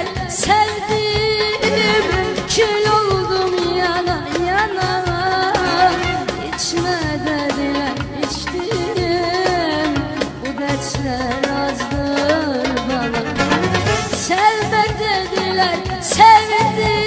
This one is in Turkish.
dediler sevdim, kül oldum yana yana. İçme dediler içtim, bu dertler azdır bana. Sevmek dediler sevdim,